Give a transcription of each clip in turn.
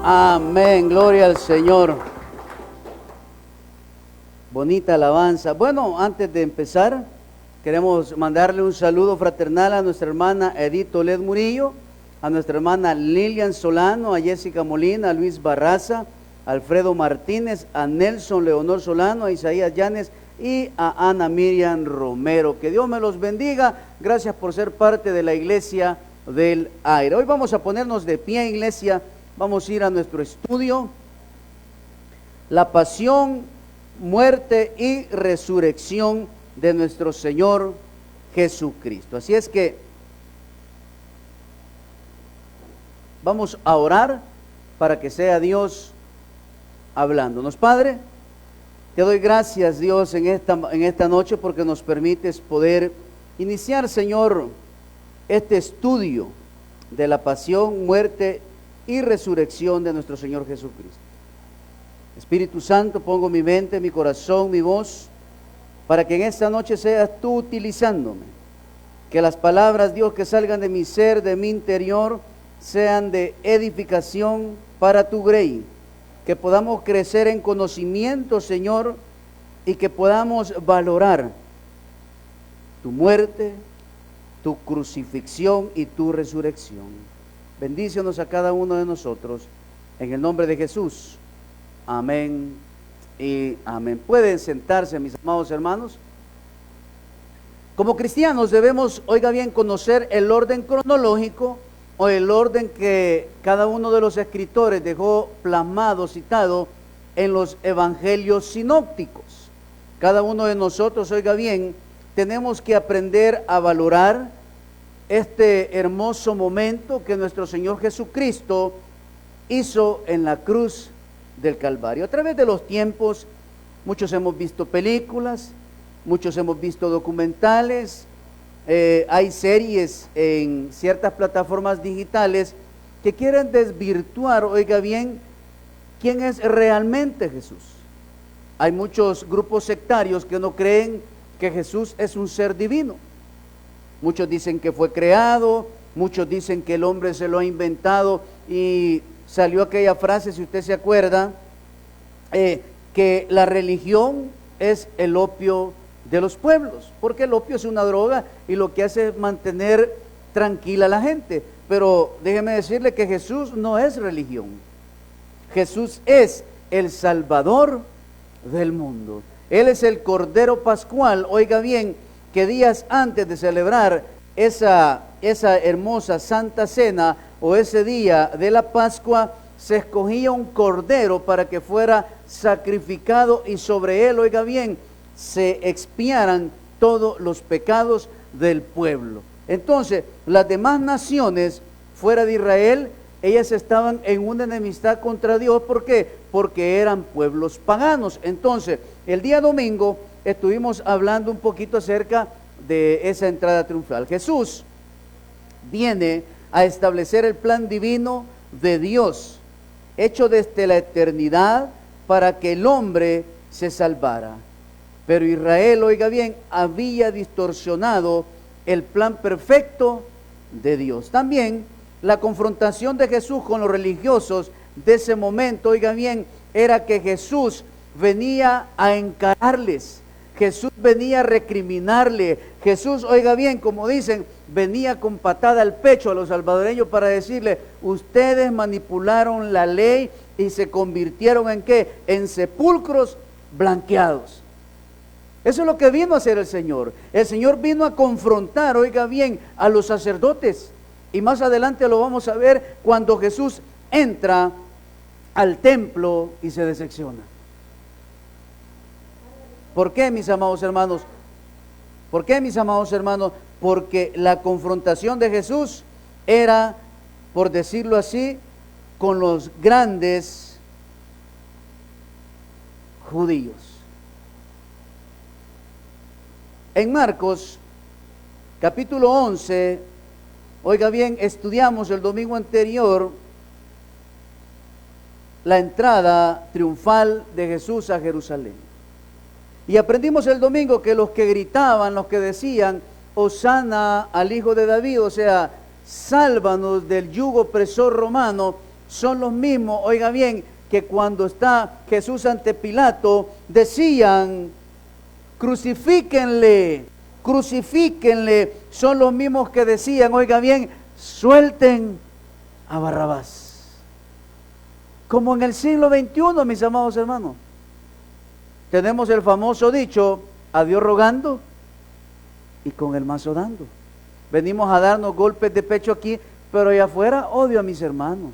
Amén, gloria al Señor. Bonita alabanza. Bueno, antes de empezar, queremos mandarle un saludo fraternal a nuestra hermana Edith Tolet Murillo, a nuestra hermana Lilian Solano, a Jessica Molina, a Luis Barraza, a Alfredo Martínez, a Nelson Leonor Solano, a Isaías Llanes y a Ana Miriam Romero. Que Dios me los bendiga. Gracias por ser parte de la Iglesia del Aire. Hoy vamos a ponernos de pie, iglesia. Vamos a ir a nuestro estudio. La pasión, muerte y resurrección de nuestro Señor Jesucristo. Así es que vamos a orar para que sea Dios hablándonos. Padre, te doy gracias, Dios, en esta noche, porque nos permites poder iniciar, Señor, este estudio de la pasión, muerte y resurrección de nuestro Señor Jesucristo. Espíritu Santo, pongo mi mente, mi corazón, mi voz, para que en esta noche seas tú utilizándome. Que las palabras, Dios, que salgan de mi ser, de mi interior, sean de edificación para tu grey. Que podamos crecer en conocimiento, Señor, y que podamos valorar tu muerte, tu crucifixión y tu resurrección. Bendícenos a cada uno de nosotros, en el nombre de Jesús. Amén y amén. Pueden sentarse, mis amados hermanos. Como cristianos debemos, oiga bien, conocer el orden cronológico o el orden que cada uno de los escritores dejó plasmado, citado en los evangelios sinópticos. Cada uno de nosotros, oiga bien, tenemos que aprender a valorar este hermoso momento que nuestro Señor Jesucristo hizo en la cruz del Calvario. A través de los tiempos, muchos hemos visto películas, muchos hemos visto documentales, hay series en ciertas plataformas digitales que quieren desvirtuar, oiga bien, quién es realmente Jesús. Hay muchos grupos sectarios que no creen que Jesús es un ser divino. Muchos dicen que fue creado, muchos dicen que el hombre se lo ha inventado, y salió aquella frase, si usted se acuerda, que la religión es el opio de los pueblos, porque el opio es una droga y lo que hace es mantener tranquila a la gente. Pero déjeme decirle que Jesús no es religión. Jesús es el Salvador del mundo. Él es el Cordero Pascual, oiga bien, que días antes de celebrar esa hermosa Santa Cena o ese día de la Pascua, se escogía un cordero para que fuera sacrificado y sobre él, oiga bien, se expiaran todos los pecados del pueblo. Entonces, las demás naciones fuera de Israel, ellas estaban en una enemistad contra Dios. ¿Por qué? Porque eran pueblos paganos. Entonces, el día domingo estuvimos hablando un poquito acerca de esa entrada triunfal. Jesús viene a establecer el plan divino de Dios, hecho desde la eternidad para que el hombre se salvara. Pero Israel, oiga bien, había distorsionado el plan perfecto de Dios. También la confrontación de Jesús con los religiosos de ese momento, oiga bien, era que Jesús venía a encararles. Jesús venía a recriminarle. Jesús, oiga bien, como dicen, venía con patada al pecho a los salvadoreños para decirle: ustedes manipularon la ley y se convirtieron ¿en qué? En sepulcros blanqueados. Eso es lo que vino a hacer el Señor. El Señor vino a confrontar, oiga bien, a los sacerdotes. Y más adelante lo vamos a ver cuando Jesús entra al templo y se decepciona. ¿Por qué, mis amados hermanos? ¿Por qué, mis amados hermanos? Porque la confrontación de Jesús era, por decirlo así, con los grandes judíos. En Marcos, capítulo 11, oiga bien, estudiamos el domingo anterior la entrada triunfal de Jesús a Jerusalén. Y aprendimos el domingo que los que gritaban, los que decían: Hosana al Hijo de David, o sea, sálvanos del yugo opresor romano, son los mismos, oiga bien, que cuando está Jesús ante Pilato, decían, crucifíquenle, crucifíquenle. Son los mismos que decían, oiga bien, suelten a Barrabás. Como en el siglo XXI, mis amados hermanos, tenemos el famoso dicho, a Dios rogando y con el mazo dando. Venimos a darnos golpes de pecho aquí, pero allá afuera odio a mis hermanos.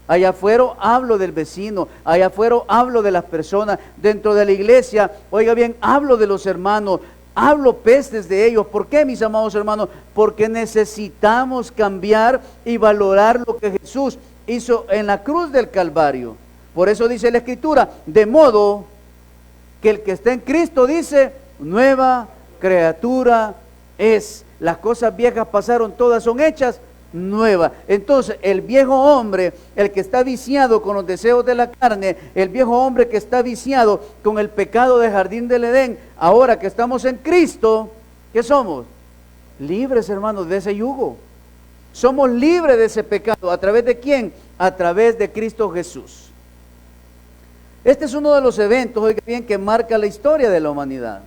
Allá afuera hablo del vecino, allá afuera hablo de las personas, dentro de la iglesia, oiga bien, hablo de los hermanos, hablo pestes de ellos. ¿Por qué, mis amados hermanos? Porque necesitamos cambiar y valorar lo que Jesús hizo en la cruz del Calvario. Por eso dice la Escritura, de modo que el que está en Cristo, dice, nueva criatura es. Las cosas viejas pasaron, todas son hechas nueva. Entonces el viejo hombre, el que está viciado con los deseos de la carne, el viejo hombre que está viciado con el pecado del jardín del Edén, ahora que estamos en Cristo, ¿qué somos? Libres, hermanos, de ese yugo. Somos libres de ese pecado. ¿A través de quién? A través de Cristo Jesús. Este es uno de los eventos, oiga bien, que marca la historia de la humanidad.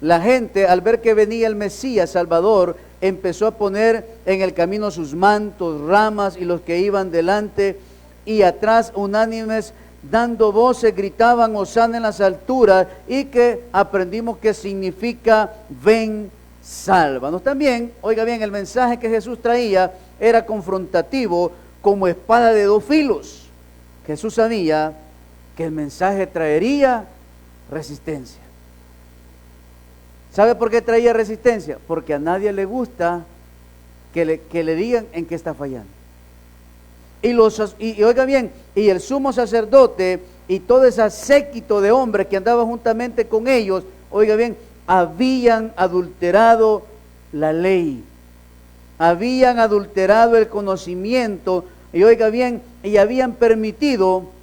La gente, al ver que venía el Mesías Salvador, empezó a poner en el camino sus mantos, ramas, y los que iban delante y atrás, unánimes, dando voces, gritaban hosana en las alturas, y que aprendimos que significa ven, sálvanos. También, oiga bien, el mensaje que Jesús traía era confrontativo, como espada de dos filos. Jesús sabía que el mensaje traería resistencia. ¿Sabe por qué traía resistencia? Porque a nadie le gusta que le digan en qué está fallando. Y oiga bien, y el sumo sacerdote y todo ese séquito de hombres que andaba juntamente con ellos, oiga bien, habían adulterado la ley, habían adulterado el conocimiento, y oiga bien, y habían permitido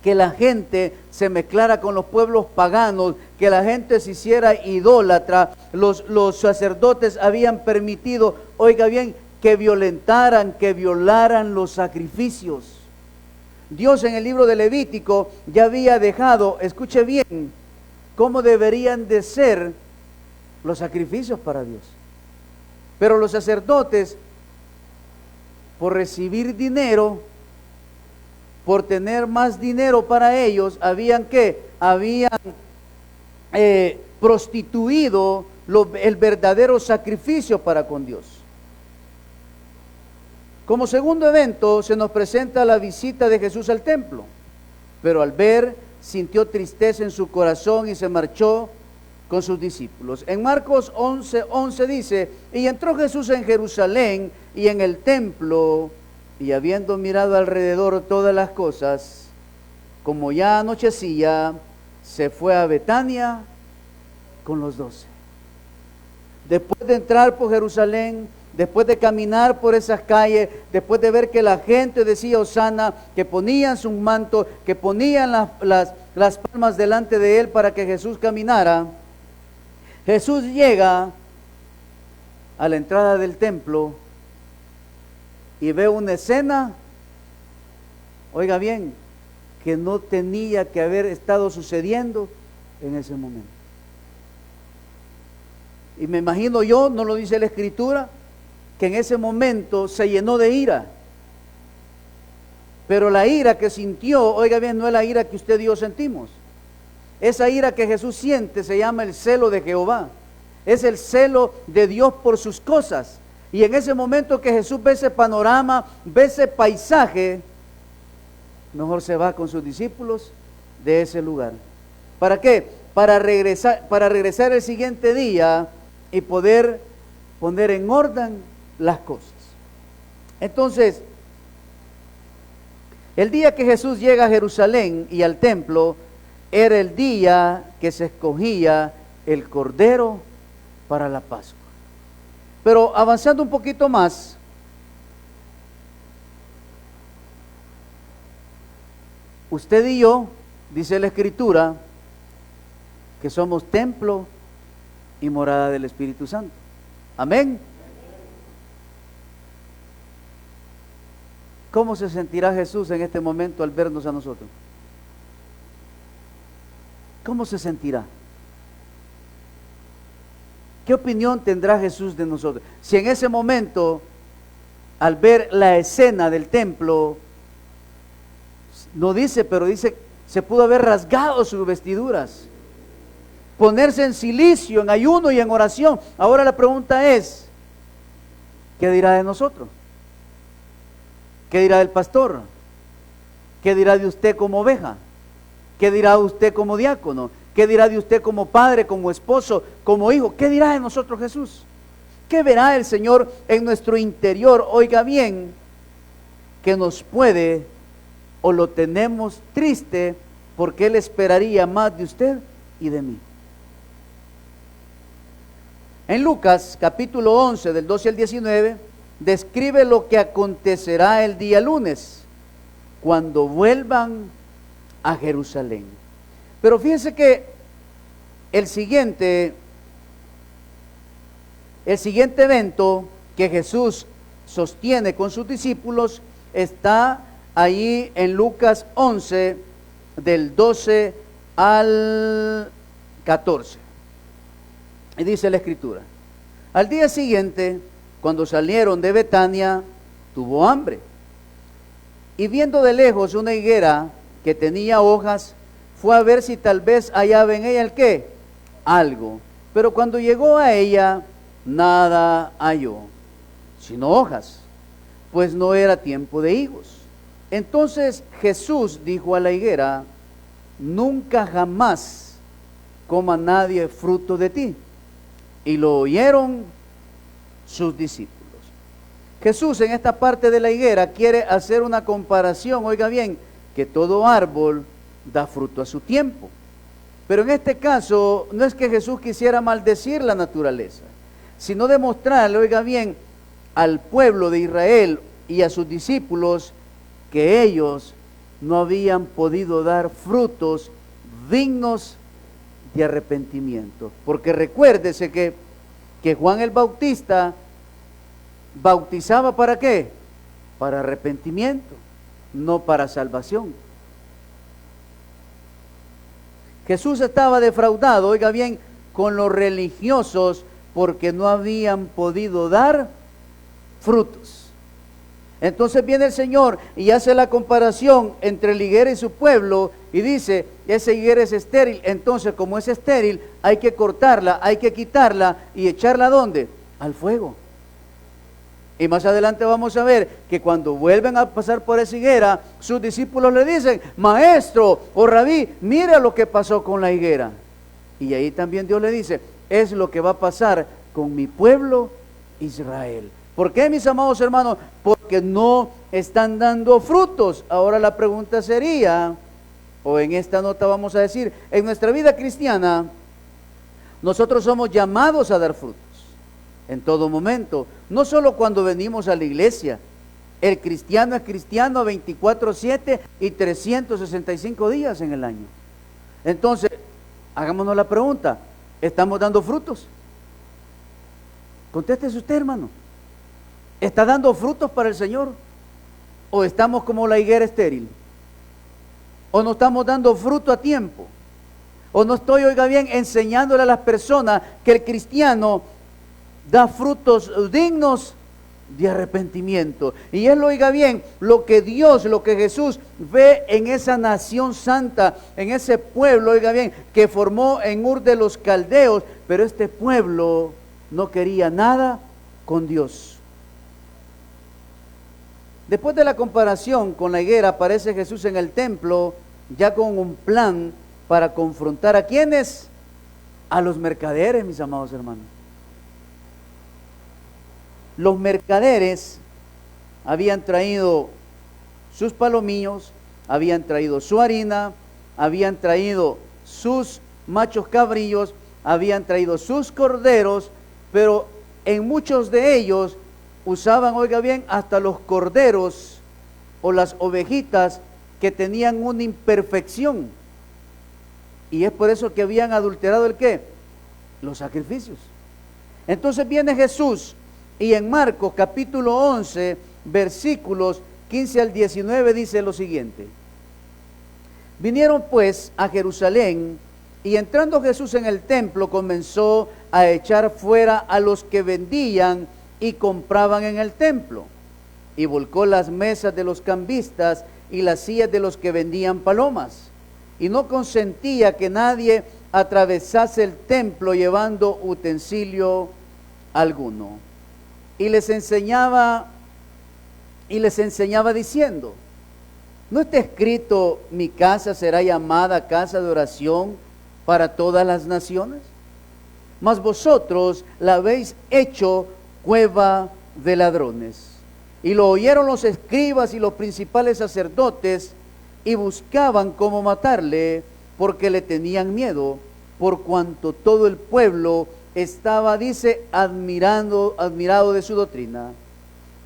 que la gente se mezclara con los pueblos paganos, que la gente se hiciera idólatra. Los sacerdotes habían permitido, oiga bien, que violaran los sacrificios. Dios en el libro de Levítico ya había dejado, escuche bien, cómo deberían de ser los sacrificios para Dios. Pero los sacerdotes, por recibir dinero, por tener más dinero para ellos, habían prostituido el verdadero sacrificio para con Dios. Como segundo evento se nos presenta la visita de Jesús al templo, pero al ver sintió tristeza en su corazón y se marchó con sus discípulos. En Marcos 11:11 dice, y entró Jesús en Jerusalén y en el templo, y habiendo mirado alrededor todas las cosas, como ya anochecía, se fue a Betania con los 12. Después de entrar por Jerusalén, después de caminar por esas calles, después de ver que la gente decía hosana, que ponían sus mantos, que ponían las palmas delante de él para que Jesús caminara, Jesús llega a la entrada del templo y ve una escena, oiga bien, que no tenía que haber estado sucediendo en ese momento. Y me imagino yo, no lo dice la Escritura, que en ese momento se llenó de ira. Pero la ira que sintió, oiga bien, no es la ira que usted y yo sentimos. Esa ira que Jesús siente se llama el celo de Jehová. Es el celo de Dios por sus cosas. Y en ese momento que Jesús ve ese panorama, ve ese paisaje, mejor se va con sus discípulos de ese lugar. ¿Para qué? Para regresar el siguiente día y poder poner en orden las cosas. Entonces, el día que Jesús llega a Jerusalén y al templo, era el día que se escogía el Cordero para la Pascua. Pero avanzando un poquito más, usted y yo, dice la Escritura, que somos templo y morada del Espíritu Santo. Amén. ¿Cómo se sentirá Jesús en este momento al vernos a nosotros? ¿Cómo se sentirá? ¿Qué opinión tendrá Jesús de nosotros? Si en ese momento, al ver la escena del templo, no dice, pero dice, se pudo haber rasgado sus vestiduras, ponerse en silicio, en ayuno y en oración. Ahora la pregunta es, ¿qué dirá de nosotros? ¿Qué dirá del pastor? ¿Qué dirá de usted como oveja? ¿Qué dirá de usted como diácono? ¿Qué dirá de usted como padre, como esposo, como hijo? ¿Qué dirá de nosotros Jesús? ¿Qué verá el Señor en nuestro interior? Oiga bien, que nos puede o lo tenemos triste porque Él esperaría más de usted y de mí. En Lucas capítulo 11 del 12 al 19 describe lo que acontecerá el día lunes cuando vuelvan a Jerusalén. Pero fíjense que el siguiente evento que Jesús sostiene con sus discípulos está ahí en Lucas 11 del 12 al 14. Y dice la Escritura: al día siguiente, cuando salieron de Betania, tuvo hambre. Y viendo de lejos una higuera que tenía hojas, fue a ver si tal vez hallaba en ella el ¿qué? Algo. Pero cuando llegó a ella, nada halló, sino hojas, pues no era tiempo de higos. Entonces Jesús dijo a la higuera: nunca jamás coma nadie fruto de ti. Y lo oyeron sus discípulos. Jesús en esta parte de la higuera quiere hacer una comparación, oiga bien, que todo árbol da fruto a su tiempo. Pero en este caso no es que Jesús quisiera maldecir la naturaleza, sino demostrarle, oiga bien, al pueblo de Israel y a sus discípulos que ellos no habían podido dar frutos dignos de arrepentimiento. Porque recuérdese que Juan el Bautista bautizaba ¿para qué? Para arrepentimiento, no para salvación. Jesús estaba defraudado, oiga bien, con los religiosos porque no habían podido dar frutos. Entonces viene el Señor y hace la comparación entre la higuera y su pueblo y dice, esa higuera es estéril, entonces como es estéril hay que cortarla, hay que quitarla y echarla ¿a dónde? Al fuego. Y más adelante vamos a ver que cuando vuelven a pasar por esa higuera, sus discípulos le dicen, maestro o rabí, mira lo que pasó con la higuera. Y ahí también Dios le dice, es lo que va a pasar con mi pueblo Israel. ¿Por qué, mis amados hermanos? Porque no están dando frutos. Ahora la pregunta sería, o en esta nota vamos a decir, en nuestra vida cristiana, nosotros somos llamados a dar frutos en todo momento, no solo cuando venimos a la iglesia. El cristiano es cristiano 24/7 y 365 días en el año. Entonces, hagámonos la pregunta, ¿estamos dando frutos? Contéstese usted, hermano. ¿Está dando frutos para el Señor? ¿O estamos como la higuera estéril? ¿O no estamos dando fruto a tiempo? ¿O no estoy, oiga bien, enseñándole a las personas que el cristiano da frutos dignos de arrepentimiento? Y él, oiga bien, lo que Dios, lo que Jesús ve en esa nación santa, en ese pueblo, oiga bien, que formó en Ur de los Caldeos, pero este pueblo no quería nada con Dios. Después de la comparación con la higuera, aparece Jesús en el templo ya con un plan para confrontar ¿a quiénes? A los mercaderes, mis amados hermanos. Los mercaderes habían traído sus palomillos, habían traído su harina, habían traído sus machos cabrillos, habían traído sus corderos, pero en muchos de ellos usaban, oiga bien, hasta los corderos o las ovejitas que tenían una imperfección. Y es por eso que habían adulterado ¿el qué? Los sacrificios. Entonces viene Jesús y en Marcos capítulo 11, versículos 15 al 19 dice lo siguiente: vinieron pues a Jerusalén, y entrando Jesús en el templo comenzó a echar fuera a los que vendían y compraban en el templo, y volcó las mesas de los cambistas y las sillas de los que vendían palomas, y no consentía que nadie atravesase el templo llevando utensilio alguno. Y les enseñaba diciendo: ¿no está escrito, mi casa será llamada casa de oración para todas las naciones? Mas vosotros la habéis hecho cueva de ladrones. Y lo oyeron los escribas y los principales sacerdotes, y buscaban cómo matarle, porque le tenían miedo, por cuanto todo el pueblo estaba, dice, admirado de su doctrina.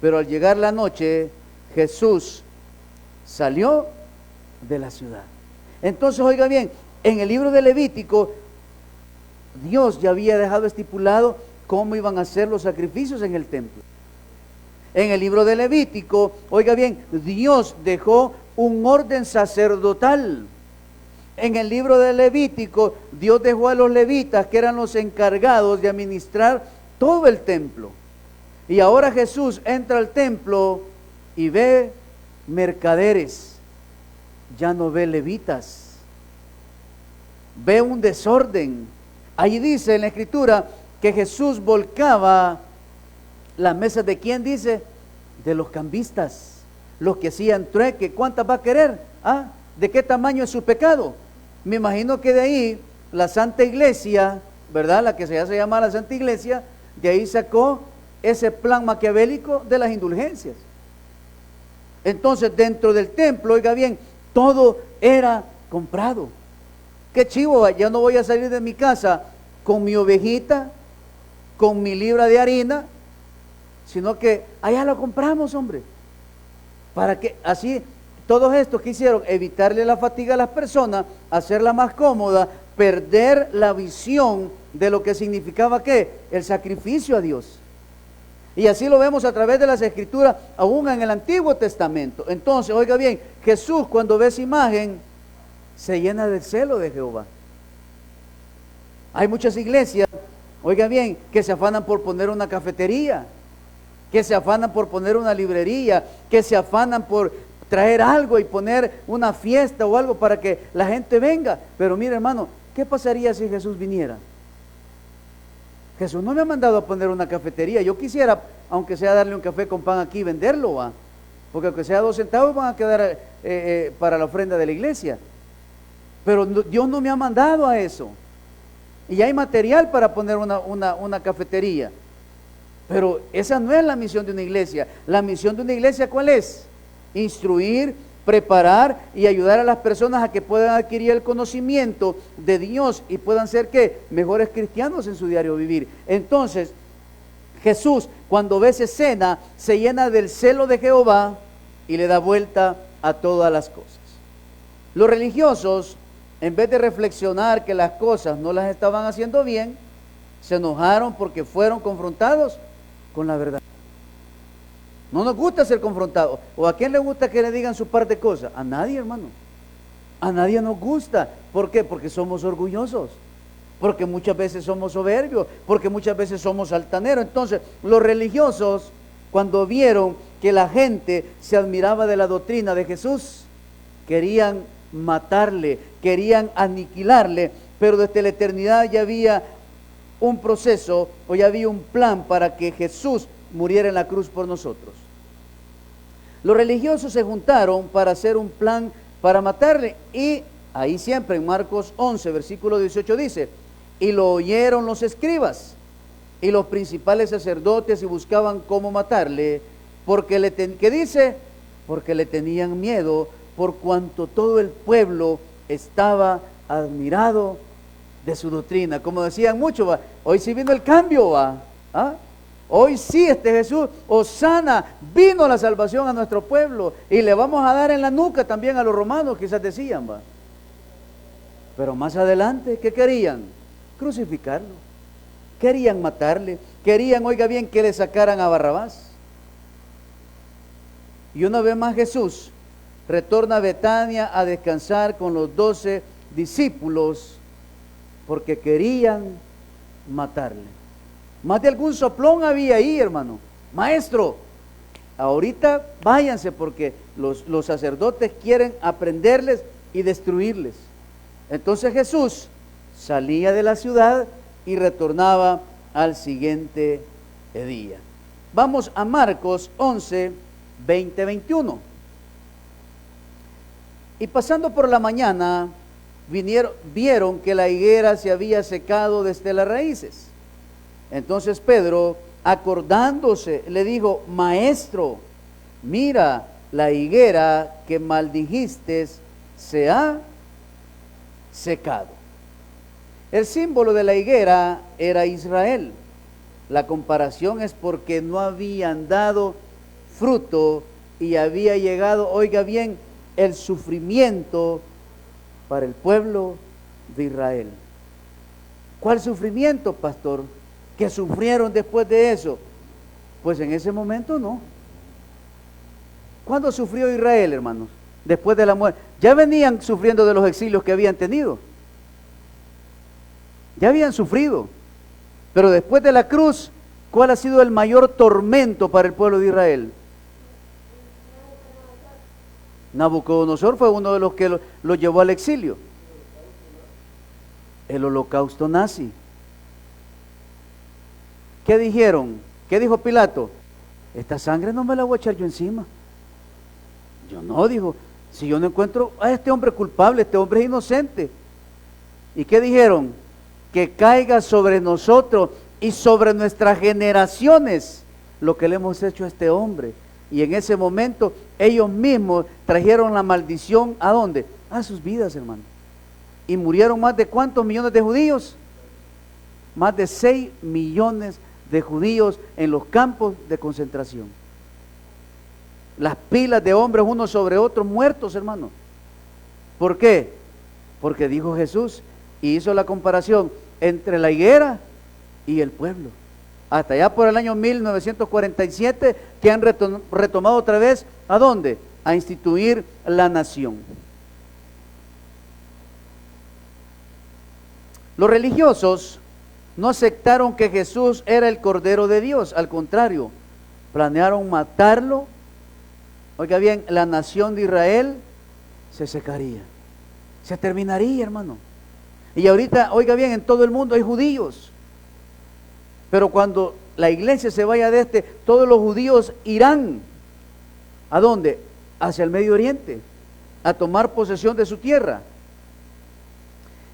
Pero al llegar la noche, Jesús salió de la ciudad. Entonces, oiga bien, en el libro de Levítico, Dios ya había dejado estipulado cómo iban a ser los sacrificios en el templo. En el libro de Levítico, oiga bien, Dios dejó un orden sacerdotal. En el libro de Levítico, Dios dejó a los levitas, que eran los encargados de administrar todo el templo. Y ahora Jesús entra al templo y ve mercaderes, ya no ve levitas, ve un desorden. Allí dice en la Escritura que Jesús volcaba las mesas de ¿quién dice? De los cambistas, los que hacían trueque. ¿Cuántas va a querer? ¿De qué tamaño es su pecado? Me imagino que de ahí la Santa Iglesia, ¿verdad? La que se hace llamar la Santa Iglesia, de ahí sacó ese plan maquiavélico de las indulgencias. Entonces, dentro del templo, oiga bien, todo era comprado. Qué chivo, ya no voy a salir de mi casa con mi ovejita, con mi libra de harina, sino que allá lo compramos, hombre. Para que así, todos estos que hicieron, evitarle la fatiga a las personas, hacerla más cómoda, perder la visión de lo que significaba ¿qué? El sacrificio a Dios. Y así lo vemos a través de las Escrituras, aún en el Antiguo Testamento. Entonces, oiga bien, Jesús cuando ve esa imagen, se llena del celo de Jehová. Hay muchas iglesias, oiga bien, que se afanan por poner una cafetería, que se afanan por poner una librería, que se afanan por traer algo y poner una fiesta o algo para que la gente venga. Pero mire, hermano, ¿qué pasaría si Jesús viniera? Jesús no me ha mandado a poner una cafetería. Yo quisiera, aunque sea darle un café con pan aquí y venderlo, ¿va? Porque aunque sea 2 centavos van a quedar para la ofrenda de la iglesia. Pero Dios no me ha mandado a eso. Y hay material para poner una cafetería. Pero esa no es la misión de una iglesia. La misión de una iglesia, ¿cuál es? Instruir, preparar y ayudar a las personas a que puedan adquirir el conocimiento de Dios y puedan ser ¿qué? Mejores cristianos en su diario vivir. Entonces, Jesús, cuando ve esa escena, se llena del celo de Jehová y le da vuelta a todas las cosas. Los religiosos, en vez de reflexionar que las cosas no las estaban haciendo bien, se enojaron porque fueron confrontados con la verdad. No nos gusta ser confrontados. ¿O a quién le gusta que le digan su par de cosas? A nadie, hermano. A nadie nos gusta. ¿Por qué? Porque somos orgullosos. Porque muchas veces somos soberbios. Porque muchas veces somos altaneros. Entonces, los religiosos, cuando vieron que la gente se admiraba de la doctrina de Jesús, querían matarle, querían aniquilarle, pero desde la eternidad ya había un proceso o ya había un plan para que Jesús muriera en la cruz por nosotros. Los religiosos se juntaron para hacer un plan para matarle, y ahí siempre en Marcos 11, versículo 18 dice: y lo oyeron los escribas y los principales sacerdotes y buscaban cómo matarle, porque ¿qué dice? Porque le tenían miedo, por cuanto todo el pueblo estaba admirado de su doctrina. Como decían muchos, ¿va? Hoy sí vino el cambio, ¿va? Hoy sí Jesús, Hosana, vino la salvación a nuestro pueblo y le vamos a dar en la nuca también a los romanos, quizás decían, ¿va? Pero más adelante, ¿qué querían? Crucificarlo. Querían matarle. Querían, oiga bien, que le sacaran a Barrabás. Y una vez más Jesús retorna a Betania a descansar con los 12 discípulos porque querían matarle. Más de algún soplón había ahí, hermano. Maestro, ahorita váyanse porque los sacerdotes quieren aprenderles y destruirles. Entonces Jesús salía de la ciudad y retornaba al siguiente día. Vamos a Marcos 11, 20, 21. Y pasando por la mañana, vieron que la higuera se había secado desde las raíces. Entonces Pedro, acordándose, le dijo: Maestro, mira, la higuera que maldijiste se ha secado. El símbolo de la higuera era Israel. La comparación es porque no habían dado fruto y había llegado, oiga bien, el sufrimiento para el pueblo de Israel. ¿Cuál sufrimiento, pastor? ¿Que sufrieron después de eso? Pues en ese momento no. ¿Cuándo sufrió Israel, hermanos? Después de la muerte. Ya venían sufriendo de los exilios que habían tenido. Ya habían sufrido. Pero después de la cruz, ¿cuál ha sido el mayor tormento para el pueblo de Israel? Nabucodonosor fue uno de los que lo llevó al exilio. El holocausto nazi. ¿Qué dijeron? ¿Qué dijo Pilato? Esta sangre no me la voy a echar yo encima. Yo no, dijo, si yo no encuentro a este hombre culpable, este hombre es inocente. ¿Y qué dijeron? Que caiga sobre nosotros y sobre nuestras generaciones lo que le hemos hecho a este hombre. Y en ese momento ellos mismos trajeron la maldición, ¿a dónde? A sus vidas, hermano. Y murieron más de ¿cuántos millones de judíos? Más de 6 millones de judíos en los campos de concentración. Las pilas de hombres unos sobre otros muertos, hermano. ¿Por qué? Porque dijo Jesús y hizo la comparación entre la higuera y el pueblo. Hasta allá por el año 1947 que han retomado otra vez, ¿a dónde? A instituir la nación. Los religiosos no aceptaron que Jesús era el Cordero de Dios, al contrario, planearon matarlo. Oiga bien, la nación de Israel se secaría, se terminaría, hermano. Y ahorita, oiga bien, en todo el mundo hay judíos. Pero cuando la iglesia se vaya de todos los judíos irán, ¿a dónde? Hacia el Medio Oriente, a tomar posesión de su tierra.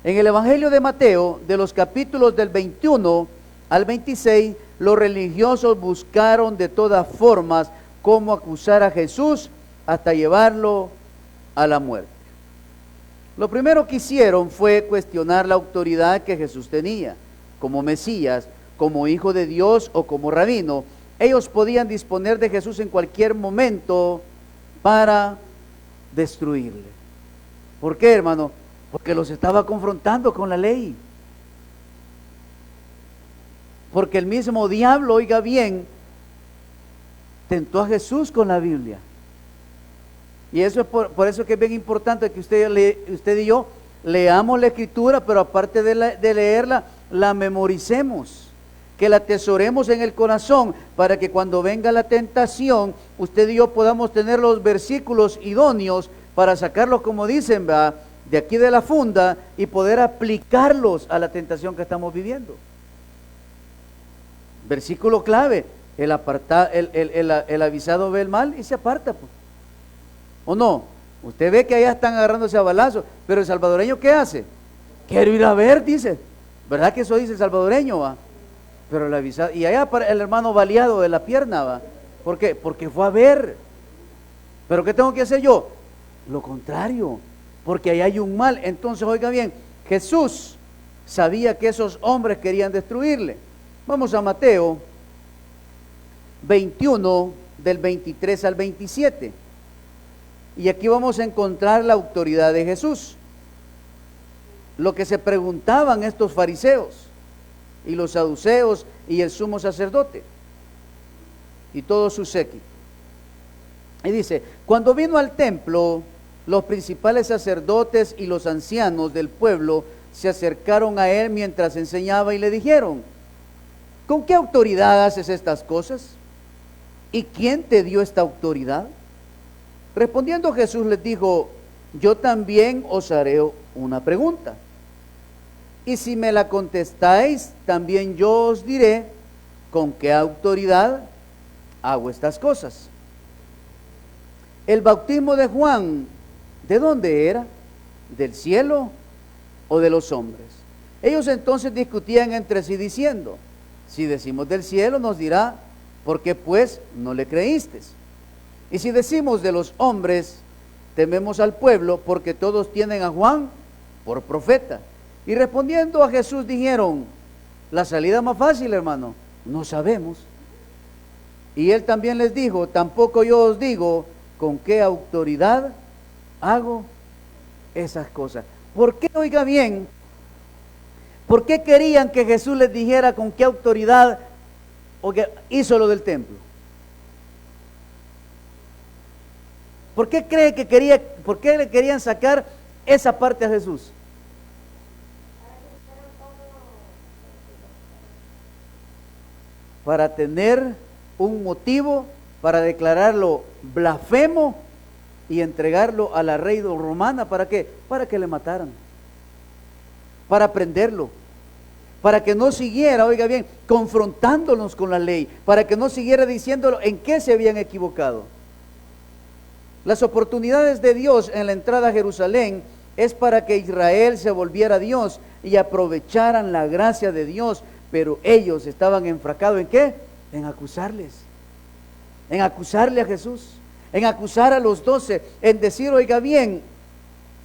En el Evangelio de Mateo, de los capítulos del 21 al 26, los religiosos buscaron de todas formas cómo acusar a Jesús hasta llevarlo a la muerte. Lo primero que hicieron fue cuestionar la autoridad que Jesús tenía, como Mesías, como Hijo de Dios o como rabino. Ellos podían disponer de Jesús en cualquier momento para destruirle. ¿Por qué, hermano? Porque los estaba confrontando con la ley. Porque el mismo diablo, oiga bien, tentó a Jesús con la Biblia. Y eso es por eso que es bien importante que usted y yo leamos la Escritura, pero aparte de leerla, la memoricemos, que la atesoremos en el corazón, para que cuando venga la tentación, usted y yo podamos tener los versículos idóneos para sacarlos, como dicen, ¿verdad?, de aquí de la funda y poder aplicarlos a la tentación que estamos viviendo. Versículo clave: el avisado ve el mal y se aparta, pues. ¿O no? Usted ve que allá están agarrándose a balazos, pero el salvadoreño, ¿qué hace? Quiero ir a ver, dice. ¿Verdad que eso dice el salvadoreño, va? Pero el avisado, y allá el hermano baleado de la pierna, va. ¿Por qué? Porque fue a ver. ¿Pero qué tengo que hacer yo? Lo contrario, porque ahí hay un mal. Entonces, oiga bien, Jesús sabía que esos hombres querían destruirle. Vamos a Mateo 21, del 23 al 27. Y aquí vamos a encontrar la autoridad de Jesús. Lo que se preguntaban estos fariseos y los saduceos y el sumo sacerdote y todo su séquito. Y dice, cuando vino al templo, los principales sacerdotes y los ancianos del pueblo se acercaron a él mientras enseñaba y le dijeron, ¿con qué autoridad haces estas cosas? ¿Y quién te dio esta autoridad? Respondiendo Jesús les dijo, yo también os haré una pregunta. Y si me la contestáis, también yo os diré con qué autoridad hago estas cosas. El bautismo de Juan, ¿de dónde era? ¿Del cielo o de los hombres? Ellos entonces discutían entre sí diciendo, si decimos del cielo nos dirá, ¿por qué pues no le creísteis? Y si decimos de los hombres, tememos al pueblo porque todos tienen a Juan por profeta. Y respondiendo a Jesús dijeron, la salida más fácil, hermano, no sabemos. Y él también les dijo, tampoco yo os digo con qué autoridad hago esas cosas. ¿Por qué, oiga bien, por qué querían que Jesús les dijera con qué autoridad hizo lo del templo? ¿Por qué cree que por qué le querían sacar esa parte a Jesús? Para tener un motivo para declararlo blasfemo y entregarlo a la rey romana. ¿Para qué? Para que le mataran, para prenderlo, para que no siguiera, oiga bien, confrontándonos con la ley, para que no siguiera diciéndolo en qué se habían equivocado. Las oportunidades de Dios en la entrada a Jerusalén es para que Israel se volviera a Dios y aprovecharan la gracia de Dios, pero ellos estaban enfrascados ¿en qué? En acusarles, en acusarle a Jesús, en acusar a los 12, en decir, oiga bien,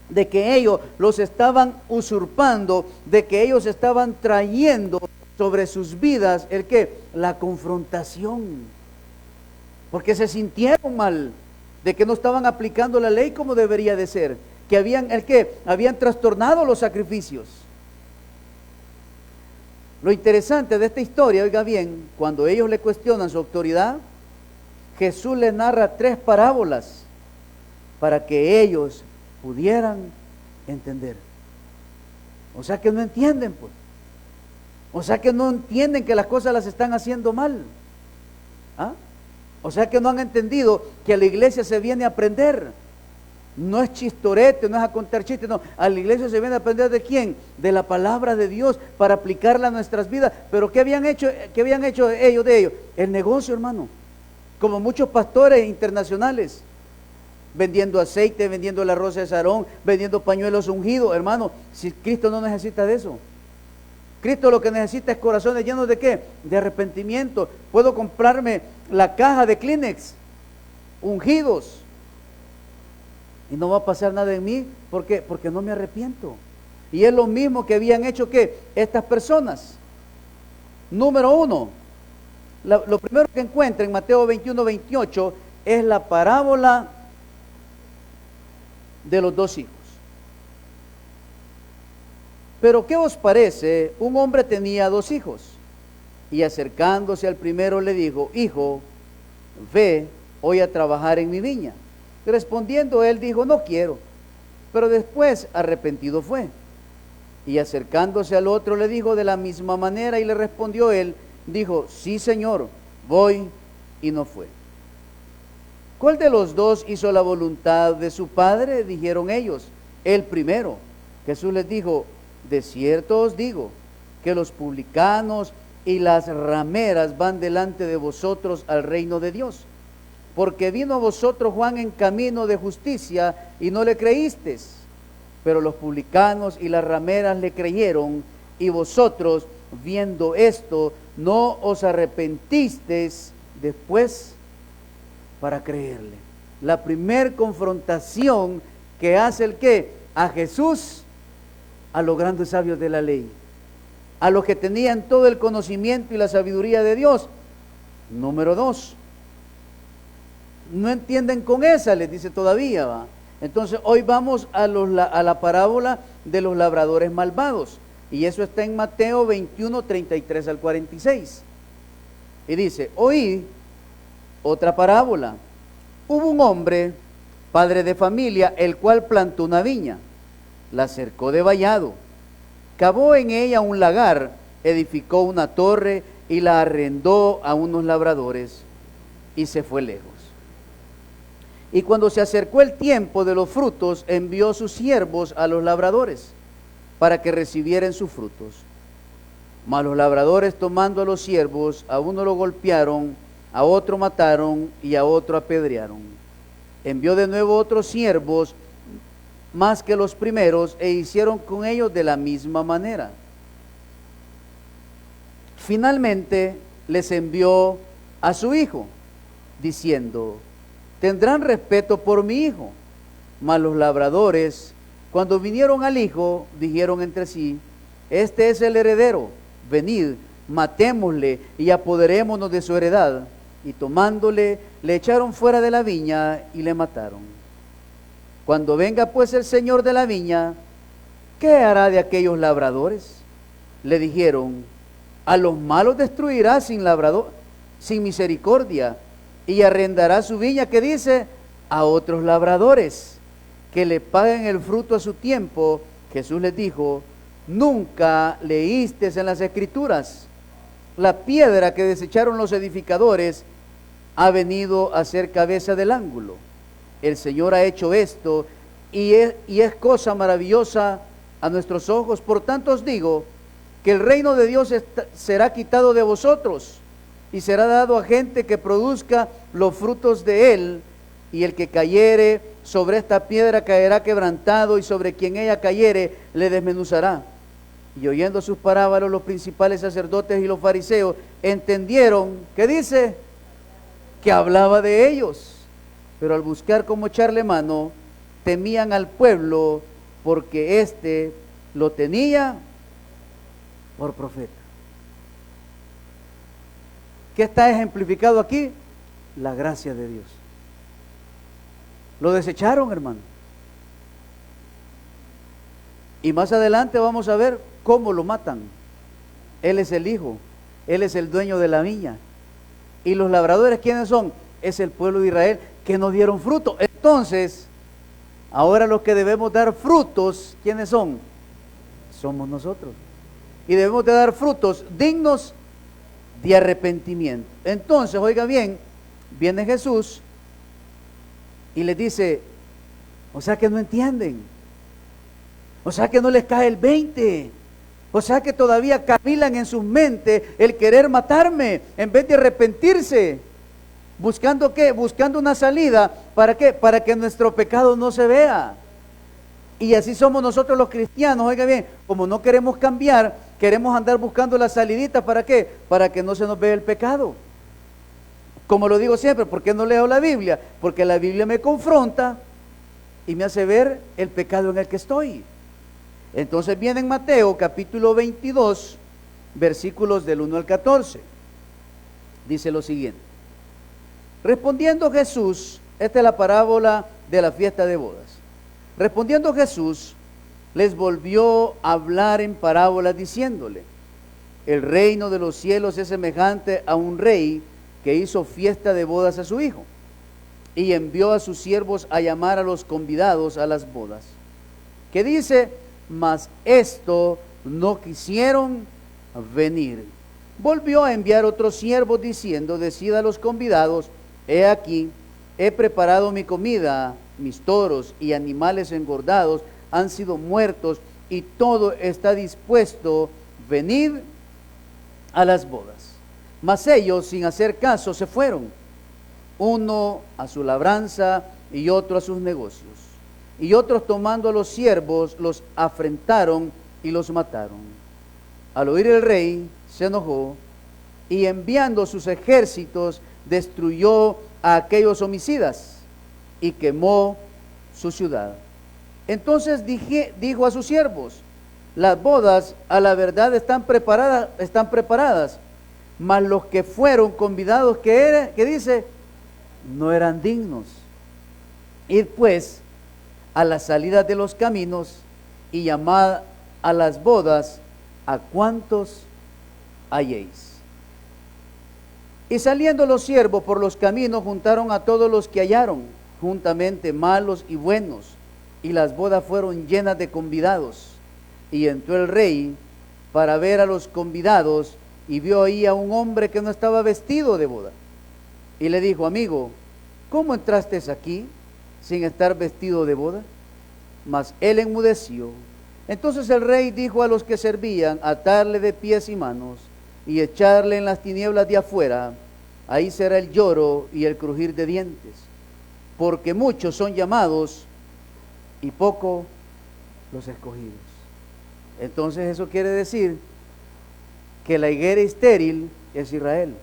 de que ellos los estaban usurpando, de que ellos estaban trayendo sobre sus vidas, ¿el qué? La confrontación, porque se sintieron mal, de que no estaban aplicando la ley como debería de ser, que habían, ¿el qué? Habían trastornado los sacrificios. Lo interesante de esta historia, oiga bien, cuando ellos le cuestionan su autoridad, Jesús les narra 3 parábolas para que ellos pudieran entender. O sea que no entienden, pues. O sea que no entienden que las cosas las están haciendo mal. ¿Ah? O sea que no han entendido que a la iglesia se viene a aprender. No es chistorete, no es a contar chistes, no. A la iglesia se viene a aprender ¿de quién? De la palabra de Dios para aplicarla a nuestras vidas. Pero ¿qué habían hecho ellos de ellos? El negocio, hermano. Como muchos pastores internacionales, vendiendo aceite, vendiendo el arroz de Sarón, vendiendo pañuelos ungidos. Hermano, si Cristo no necesita de eso. Cristo lo que necesita es corazones llenos ¿de qué? De arrepentimiento. Puedo comprarme la caja de Kleenex, ungidos, y no va a pasar nada en mí. ¿Por qué? Porque no me arrepiento. Y es lo mismo que habían hecho ¿qué? Estas personas. Número 1, lo primero que encuentra en Mateo 21, 28 es la parábola de los 2 hijos. Pero ¿qué os parece? Un hombre tenía 2 hijos y acercándose al primero le dijo, hijo, ve hoy a trabajar en mi viña. Respondiendo él dijo, no quiero. Pero después arrepentido fue. Y acercándose al otro le dijo de la misma manera y le respondió él, dijo, sí Señor, voy, y no fue. ¿Cuál de los 2 hizo la voluntad de su padre? Dijeron ellos, el primero. Jesús les dijo, de cierto os digo, que los publicanos y las rameras van delante de vosotros al reino de Dios. Porque vino a vosotros Juan en camino de justicia y no le creísteis, pero los publicanos y las rameras le creyeron, y vosotros, viendo esto, no os arrepentisteis después para creerle. La primer confrontación que hace el ¿qué? A Jesús, a los grandes sabios de la ley, a los que tenían todo el conocimiento y la sabiduría de Dios. Número 2, no entienden con esa, les dice todavía, ¿va? Entonces hoy vamos a la parábola de los labradores malvados, y eso está en Mateo 21, 33 al 46, y dice, oí otra parábola, Hubo un hombre, padre de familia, el cual plantó una viña, la cercó de vallado, cavó en ella un lagar, edificó una torre y la arrendó a unos labradores y se fue lejos. Y cuando se acercó el tiempo de los frutos, envió sus siervos a los labradores para que recibieran sus frutos. Mas los labradores, tomando a los siervos, a uno lo golpearon, a otro mataron y a otro apedrearon. Envió de nuevo otros siervos más que los primeros e hicieron con ellos de la misma manera. Finalmente les envió a su hijo, diciendo: tendrán respeto por mi hijo. Mas los labradores, cuando vinieron al hijo, dijeron entre sí: este es el heredero, venid, matémosle y apoderémonos de su heredad. Y tomándole, le echaron fuera de la viña y le mataron. Cuando venga pues el señor de la viña, ¿qué hará de aquellos labradores? Le dijeron: a los malos destruirá sin labrador, sin misericordia, y arrendará su viña, que dice, a otros labradores, que le paguen el fruto a su tiempo. Jesús les dijo: nunca leíste en las Escrituras: la piedra que desecharon los edificadores ha venido a ser cabeza del ángulo. El Señor ha hecho esto, y es cosa maravillosa a nuestros ojos. Por tanto os digo que el reino de Dios será quitado de vosotros y será dado a gente que produzca los frutos de él. Y el que cayere sobre esta piedra caerá quebrantado, y sobre quien ella cayere le desmenuzará. Y oyendo sus parábolas, los principales sacerdotes y los fariseos entendieron, ¿qué dice? Que hablaba de ellos. Pero al buscar cómo echarle mano, temían al pueblo, porque éste lo tenía por profeta. ¿Qué está ejemplificado aquí? La gracia de Dios. Lo desecharon, hermano. Y más adelante vamos a ver cómo lo matan. Él es el hijo, él es el dueño de la viña. Y los labradores, ¿quiénes son? Es el pueblo de Israel, que no dieron fruto. Entonces, ahora los que debemos dar frutos, ¿quiénes son? Somos nosotros. Y debemos de dar frutos dignos de arrepentimiento. Entonces, oiga bien, viene Jesús y les dice: o sea que no entienden, o sea que no les cae el 20, o sea que todavía cavilan en sus mentes el querer matarme en vez de arrepentirse. ¿Buscando qué? Buscando una salida. ¿Para qué? Para que nuestro pecado no se vea. Y así somos nosotros los cristianos, oiga bien, como no queremos cambiar, queremos andar buscando la salidita. ¿Para qué? Para que no se nos vea el pecado. Como lo digo siempre, ¿por qué no leo la Biblia? Porque la Biblia me confronta y me hace ver el pecado en el que estoy. Entonces viene en Mateo capítulo 22, versículos del 1 al 14. Dice lo siguiente: respondiendo Jesús, esta es la parábola de la fiesta de bodas. Respondiendo Jesús, les volvió a hablar en parábolas diciéndole: el reino de los cielos es semejante a un rey que hizo fiesta de bodas a su hijo, y envió a sus siervos a llamar a los convidados a las bodas. Que dice: mas esto no quisieron venir. Volvió a enviar otros siervos diciendo: decid a los convidados: he aquí, he preparado mi comida, mis toros y animales engordados han sido muertos, y todo está dispuesto, venid a las bodas. Mas ellos, sin hacer caso, se fueron, uno a su labranza y otro a sus negocios. Y otros, tomando a los siervos, los afrentaron y los mataron. Al oír el rey, se enojó, y enviando sus ejércitos, destruyó a aquellos homicidas y quemó su ciudad. Entonces dijo a sus siervos: las bodas a la verdad están preparadas, mas los que fueron convidados, ¿qué dice? No eran dignos. Id pues a la salida de los caminos y llamad a las bodas a cuantos halléis. Y saliendo los siervos por los caminos, juntaron a todos los que hallaron, juntamente malos y buenos, y las bodas fueron llenas de convidados. Y entró el rey para ver a los convidados, y vio ahí a un hombre que no estaba vestido de boda. Y le dijo: amigo, ¿cómo entraste aquí sin estar vestido de boda? Mas él enmudeció. Entonces el rey dijo a los que servían: atarle de pies y manos y echarle en las tinieblas de afuera. Ahí será el lloro y el crujir de dientes, porque muchos son llamados y pocos los escogidos. Entonces eso quiere decir que la higuera estéril es Israel,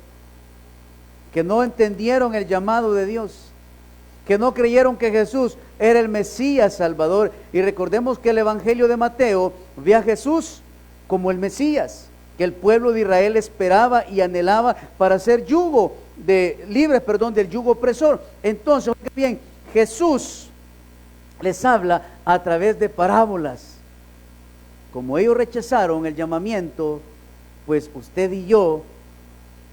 que no entendieron el llamado de Dios, que no creyeron que Jesús era el Mesías Salvador. Y recordemos que el Evangelio de Mateo ve a Jesús como el Mesías, que el pueblo de Israel esperaba y anhelaba para ser libres del yugo opresor. Entonces, bien, Jesús les habla a través de parábolas. Como ellos rechazaron el llamamiento, pues usted y yo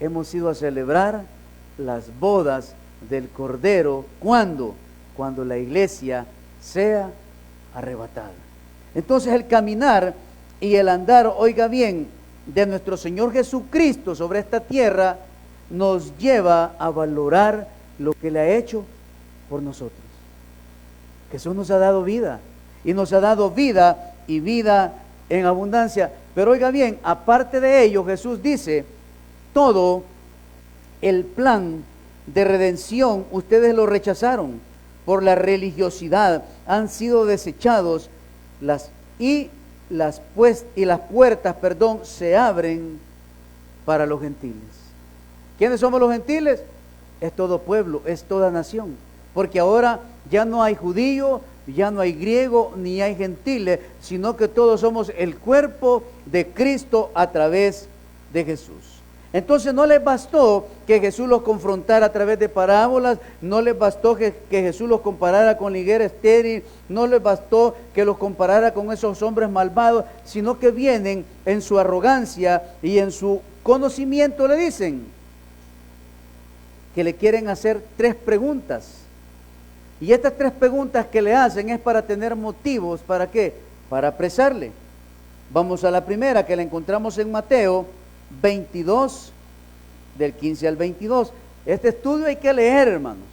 hemos ido a celebrar las bodas del Cordero. ¿Cuándo? Cuando la iglesia sea arrebatada. Entonces el caminar y el andar, oiga bien, de nuestro Señor Jesucristo sobre esta tierra nos lleva a valorar lo que Él ha hecho por nosotros. Jesús nos ha dado vida, y nos ha dado vida y vida en abundancia. Pero oiga bien, aparte de ello, Jesús dice: todo el plan de redención ustedes lo rechazaron por la religiosidad, han sido desechados, las puertas se abren para los gentiles. ¿Quiénes somos los gentiles? Es todo pueblo, es toda nación, porque ahora ya no hay judío, ya no hay griego, ni hay gentiles, sino que todos somos el cuerpo de Cristo a través de Jesús. Entonces no les bastó que Jesús los confrontara a través de parábolas, no les bastó que Jesús los comparara con la higuera estéril, no les bastó que los comparara con esos hombres malvados, sino que vienen en su arrogancia y en su conocimiento, le dicen que le quieren hacer 3 preguntas. Y estas 3 preguntas que le hacen es para tener motivos. ¿Para qué? Para apresarle. Vamos a la primera, que la encontramos en Mateo 22, del 15 al 22. Este estudio hay que leer, hermanos,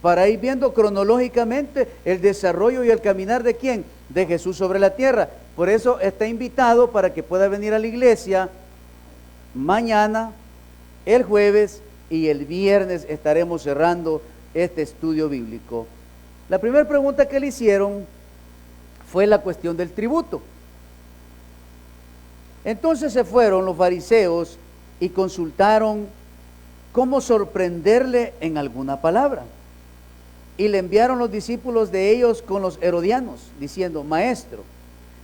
para ir viendo cronológicamente el desarrollo y el caminar de ¿quién? De Jesús sobre la tierra. Por eso está invitado para que pueda venir a la iglesia mañana, el jueves y el viernes. Estaremos cerrando este estudio bíblico. La primera pregunta que le hicieron fue la cuestión del tributo. Entonces se fueron los fariseos y consultaron cómo sorprenderle en alguna palabra. Y le enviaron los discípulos de ellos con los herodianos, diciendo: Maestro,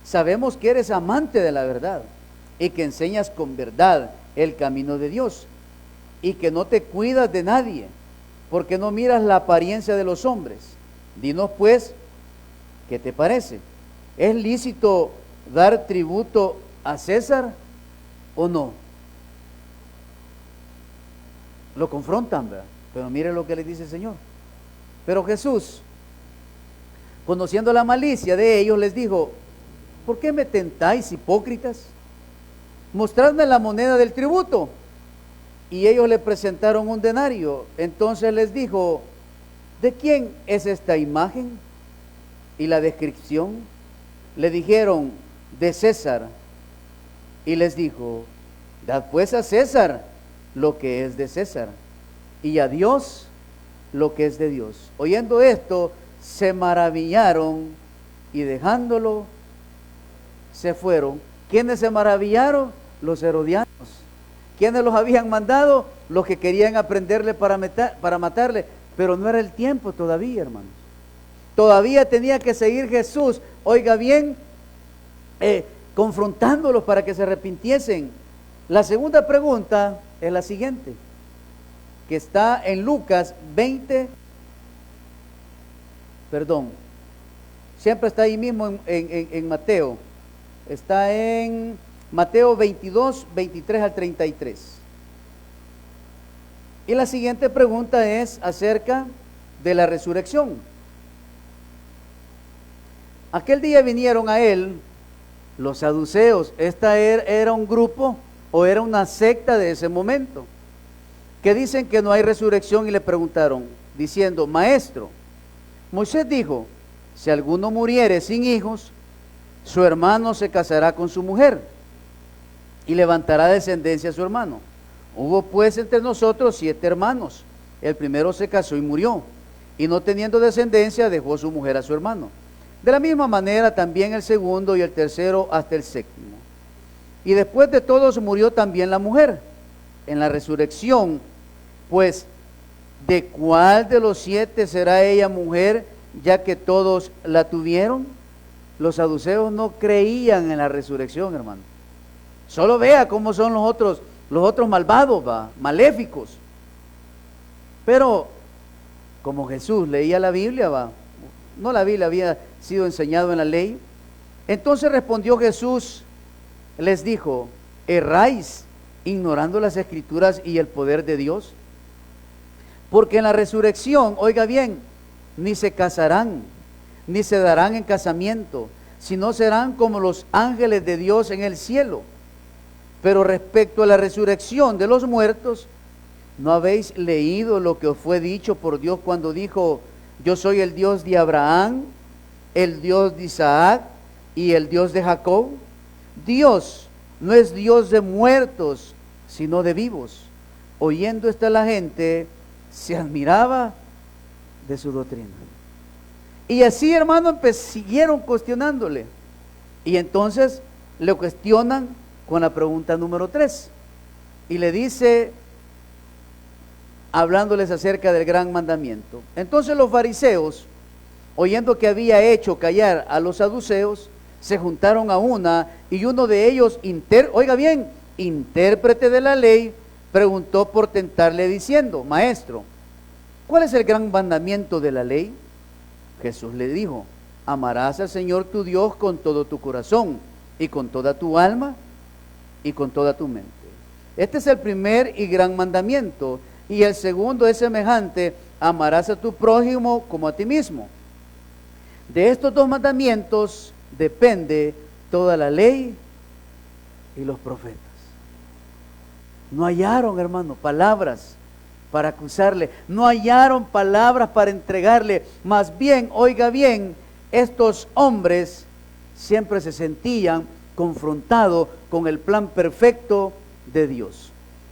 sabemos que eres amante de la verdad y que enseñas con verdad el camino de Dios, y que no te cuidas de nadie, porque no miras la apariencia de los hombres. Dinos pues, ¿qué te parece? ¿Es lícito dar tributo a César o no? Lo confrontan, ¿verdad? Pero mire lo que le dice el Señor. Pero Jesús, conociendo la malicia de ellos, les dijo: ¿por qué me tentáis, hipócritas? Mostradme la moneda del tributo. Y ellos le presentaron un denario. Entonces les dijo: ¿de quién es esta imagen y la descripción? Le dijeron: de César. Y les dijo: dad pues a César lo que es de César, y a Dios lo que es de Dios. Oyendo esto, se maravillaron, y dejándolo, se fueron. ¿Quiénes se maravillaron? Los herodianos. ¿Quiénes los habían mandado? Los que querían aprenderle para matarle. Pero no era el tiempo todavía, hermanos. Todavía tenía que seguir Jesús, oiga bien, confrontándolos para que se arrepintiesen. La segunda pregunta es la siguiente, que está en Lucas 20, siempre está ahí mismo en Mateo, está en Mateo 22, 23 al 33. Y la siguiente pregunta es acerca de la resurrección. Aquel día vinieron a él los saduceos. Esta era un grupo o era una secta de ese momento, que dicen que no hay resurrección, y le preguntaron, diciendo: Maestro, Moisés dijo, si alguno muriere sin hijos, su hermano se casará con su mujer y levantará descendencia a su hermano. Hubo pues entre nosotros 7 hermanos. El primero se casó y murió, y no teniendo descendencia dejó su mujer a su hermano. De la misma manera también el segundo y el tercero hasta el séptimo. Y después de todos murió también la mujer. En la resurrección, pues, ¿de cuál de los 7 será ella mujer, ya que todos la tuvieron? Los saduceos no creían en la resurrección, hermano. Solo vea cómo son los otros malvados, maléficos. Pero como Jesús leía la Biblia, no la Biblia había sido enseñado en la ley. Entonces respondió Jesús, les dijo: ¿erráis ignorando las Escrituras y el poder de Dios? Porque en la resurrección, oiga bien, ni se casarán, ni se darán en casamiento, sino serán como los ángeles de Dios en el cielo. Pero respecto a la resurrección de los muertos, ¿no habéis leído lo que os fue dicho por Dios cuando dijo: yo soy el Dios de Abraham, el Dios de Isaac y el Dios de Jacob? Dios no es Dios de muertos, sino de vivos. Oyendo esto la gente se admiraba de su doctrina. Y así, hermano, siguieron cuestionándole. Y entonces le cuestionan con la pregunta número 3. Y le dice, hablándoles acerca del gran mandamiento. Entonces los fariseos, oyendo que había hecho callar a los saduceos, se juntaron a una, y uno de ellos, oiga bien, intérprete de la ley, preguntó por tentarle diciendo: Maestro, ¿cuál es el gran mandamiento de la ley? Jesús le dijo: amarás al Señor tu Dios con todo tu corazón, y con toda tu alma, y con toda tu mente. Este es el primer y gran mandamiento. Y el segundo es semejante: amarás a tu prójimo como a ti mismo. De estos 2 mandamientos depende toda la ley y los profetas. No hallaron, hermano, palabras para acusarle, no hallaron palabras para entregarle. Más bien, oiga bien, estos hombres siempre se sentían confrontados con el plan perfecto de Dios.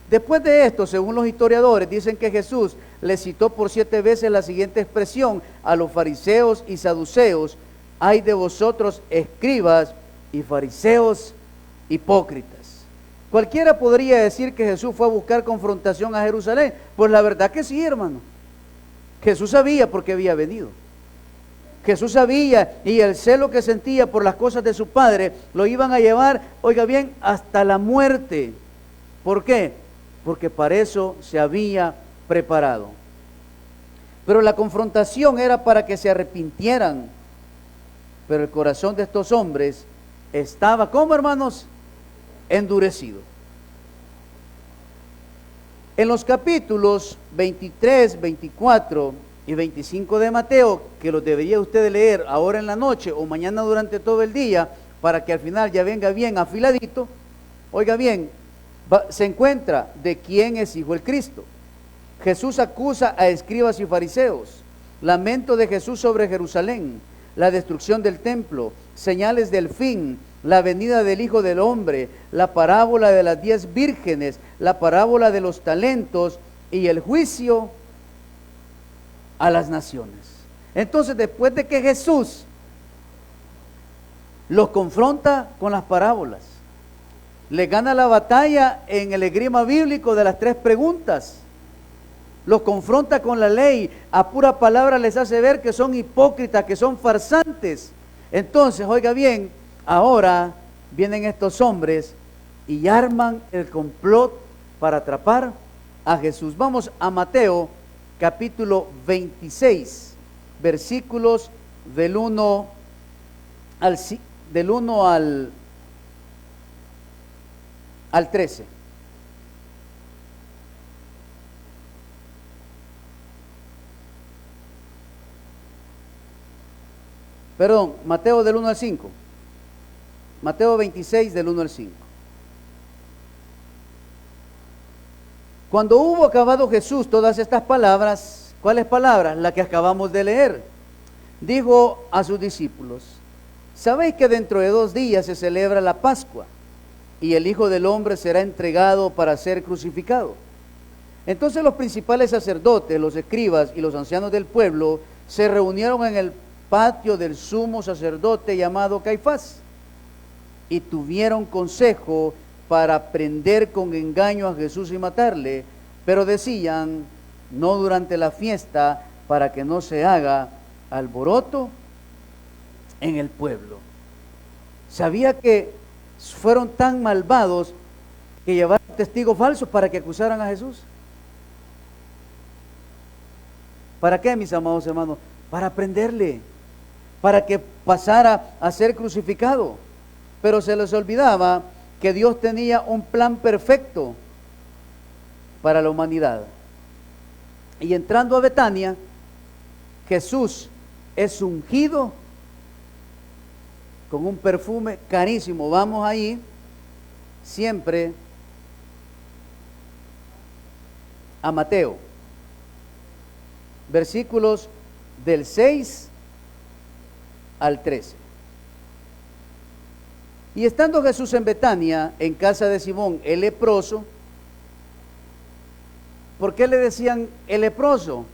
Después de esto, según los historiadores, dicen que Jesús le citó por 7 veces la siguiente expresión a los fariseos y saduceos: ay de vosotros, escribas y fariseos hipócritas. Cualquiera podría decir que Jesús fue a buscar confrontación a Jerusalén. Pues la verdad que sí, hermano. Jesús sabía por qué había venido. Jesús sabía, y el celo que sentía por las cosas de su Padre lo iban a llevar, oiga bien, hasta la muerte. ¿Por qué? Porque para eso se había preparado. Pero la confrontación era para que se arrepintieran. Pero el corazón de estos hombres estaba, ¿cómo, hermanos? Endurecido. En los capítulos 23, 24 y 25 de Mateo, que los debería usted leer ahora en la noche o mañana durante todo el día, para que al final ya venga bien afiladito, oiga bien, se encuentra de quién es hijo el Cristo. Jesús acusa a escribas y fariseos, lamento de Jesús sobre Jerusalén, la destrucción del templo, señales del fin, la venida del Hijo del Hombre, la parábola de las 10 vírgenes, la parábola de los talentos y el juicio a las naciones. Entonces, después de que Jesús los confronta con las parábolas, le gana la batalla en el esgrima bíblico de las 3 preguntas, los confronta con la ley, a pura palabra les hace ver que son hipócritas, que son farsantes. Entonces, oiga bien, ahora vienen estos hombres y arman el complot para atrapar a Jesús. Vamos a Mateo capítulo 26, versículos del 1 al 13. Perdón, Mateo del 1 al 5. Mateo 26 del 1 al 5. Cuando hubo acabado Jesús todas estas palabras, ¿cuáles palabras? Las que acabamos de leer. Dijo a sus discípulos: ¿sabéis que dentro de 2 días se celebra la Pascua? Y el Hijo del Hombre será entregado para ser crucificado. Entonces los principales sacerdotes, los escribas y los ancianos del pueblo se reunieron en el patio del sumo sacerdote llamado Caifás y tuvieron consejo para prender con engaño a Jesús y matarle, pero decían: no durante la fiesta, para que no se haga alboroto en el pueblo. Sabía que fueron tan malvados que llevaron testigos falsos para que acusaran a Jesús. ¿Para qué, mis amados hermanos? Para prenderle, para que pasara a ser crucificado. Pero se les olvidaba que Dios tenía un plan perfecto para la humanidad. Y entrando a Betania, Jesús es ungido con un perfume carísimo. Vamos ahí siempre a Mateo, versículos del 6 al 13. Y estando Jesús en Betania, en casa de Simón el leproso. ¿Por qué le decían el leproso?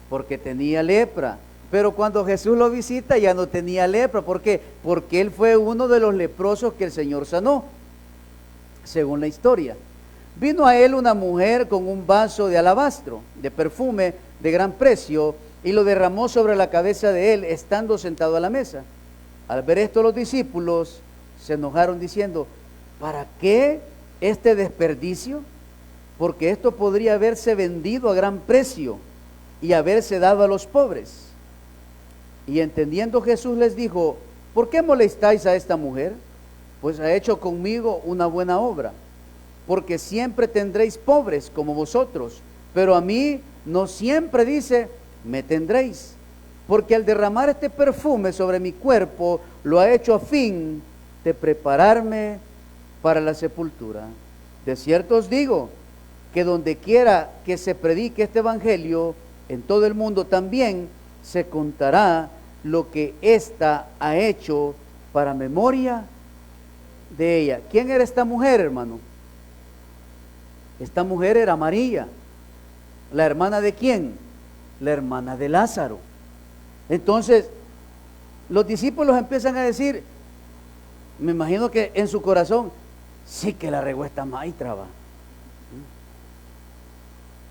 Porque tenía lepra. Pero cuando Jesús lo visita ya no tenía lepra. ¿Por qué? Porque él fue uno de los leprosos que el Señor sanó, según la historia. Vino a él una mujer con un vaso de alabastro, de perfume de gran precio, y lo derramó sobre la cabeza de él, estando sentado a la mesa. Al ver esto, los discípulos se enojaron diciendo: ¿para qué este desperdicio? Porque esto podría haberse vendido a gran precio y haberse dado a los pobres. Y entendiendo Jesús les dijo: ¿por qué molestáis a esta mujer? Pues ha hecho conmigo una buena obra. Porque siempre tendréis pobres como vosotros, pero a mí no siempre, dice, me tendréis. Porque al derramar este perfume sobre mi cuerpo, lo ha hecho a fin de prepararme para la sepultura. De cierto os digo, que donde quiera que se predique este evangelio, en todo el mundo también se contará lo que ésta ha hecho para memoria de ella. ¿Quién era esta mujer, hermano? Esta mujer era María. ¿La hermana de quién? La hermana de Lázaro. Entonces, los discípulos empiezan a decir, me imagino que en su corazón, sí que la regó esta maitra, va.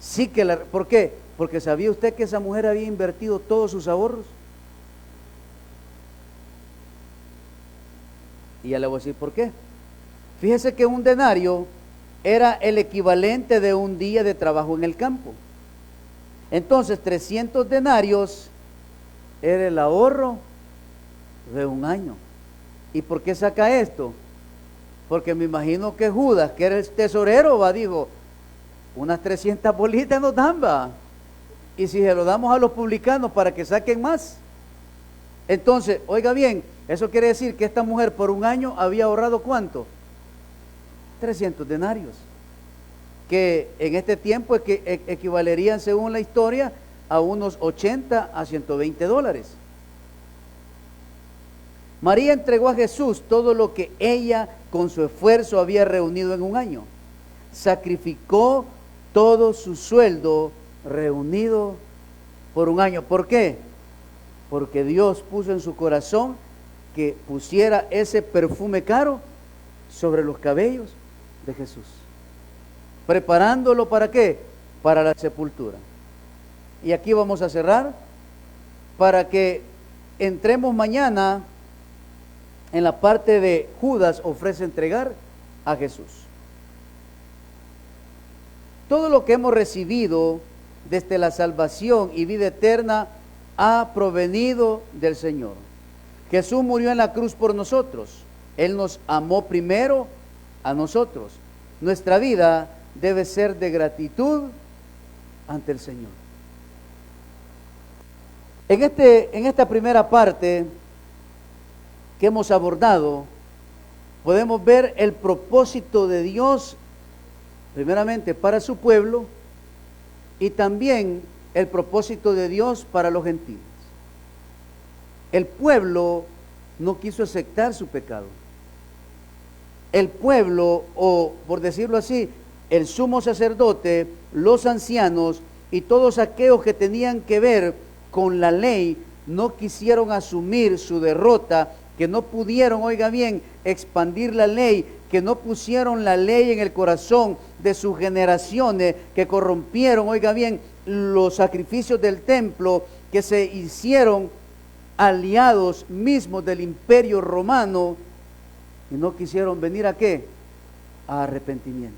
Sí que la... ¿Por qué? Porque ¿sabía usted que esa mujer había invertido todos sus ahorros? Y ya le voy a decir por qué. Fíjese que un denario era el equivalente de un día de trabajo en el campo. Entonces, 300 denarios era el ahorro de un año. ¿Y por qué saca esto? Porque me imagino que Judas, que era el tesorero, va, dijo, unas 300 bolitas nos dan, va. Y si se lo damos a los publicanos para que saquen más. Entonces, oiga bien, eso quiere decir que esta mujer por un año había ahorrado ¿cuánto? 300 denarios. Que en este tiempo equivalerían, según la historia, a unos 80 a 120 dólares. María entregó a Jesús todo lo que ella con su esfuerzo había reunido en un año. Sacrificó todo su sueldo reunido por un año. ¿Por qué? Porque Dios puso en su corazón que pusiera ese perfume caro sobre los cabellos de Jesús, preparándolo ¿para qué? Para la sepultura. Y aquí vamos a cerrar para que entremos mañana en la parte de Judas ofrece entregar a Jesús. Todo lo que hemos recibido desde la salvación y vida eterna ha provenido del Señor. Jesús murió en la cruz por nosotros. Él nos amó primero a nosotros. Nuestra vida debe ser de gratitud ante el Señor. En esta primera parte que hemos abordado, podemos ver el propósito de Dios, primeramente para su pueblo, y también el propósito de Dios para los gentiles. El pueblo no quiso aceptar su pecado. El pueblo, o por decirlo así, el sumo sacerdote, los ancianos y todos aquellos que tenían que ver con la ley, no quisieron asumir su derrota, que no pudieron, oiga bien, expandir la ley, que no pusieron la ley en el corazón de sus generaciones, que corrompieron, oiga bien, los sacrificios del templo, que se hicieron aliados mismos del imperio romano, y no quisieron venir ¿a qué? A arrepentimiento.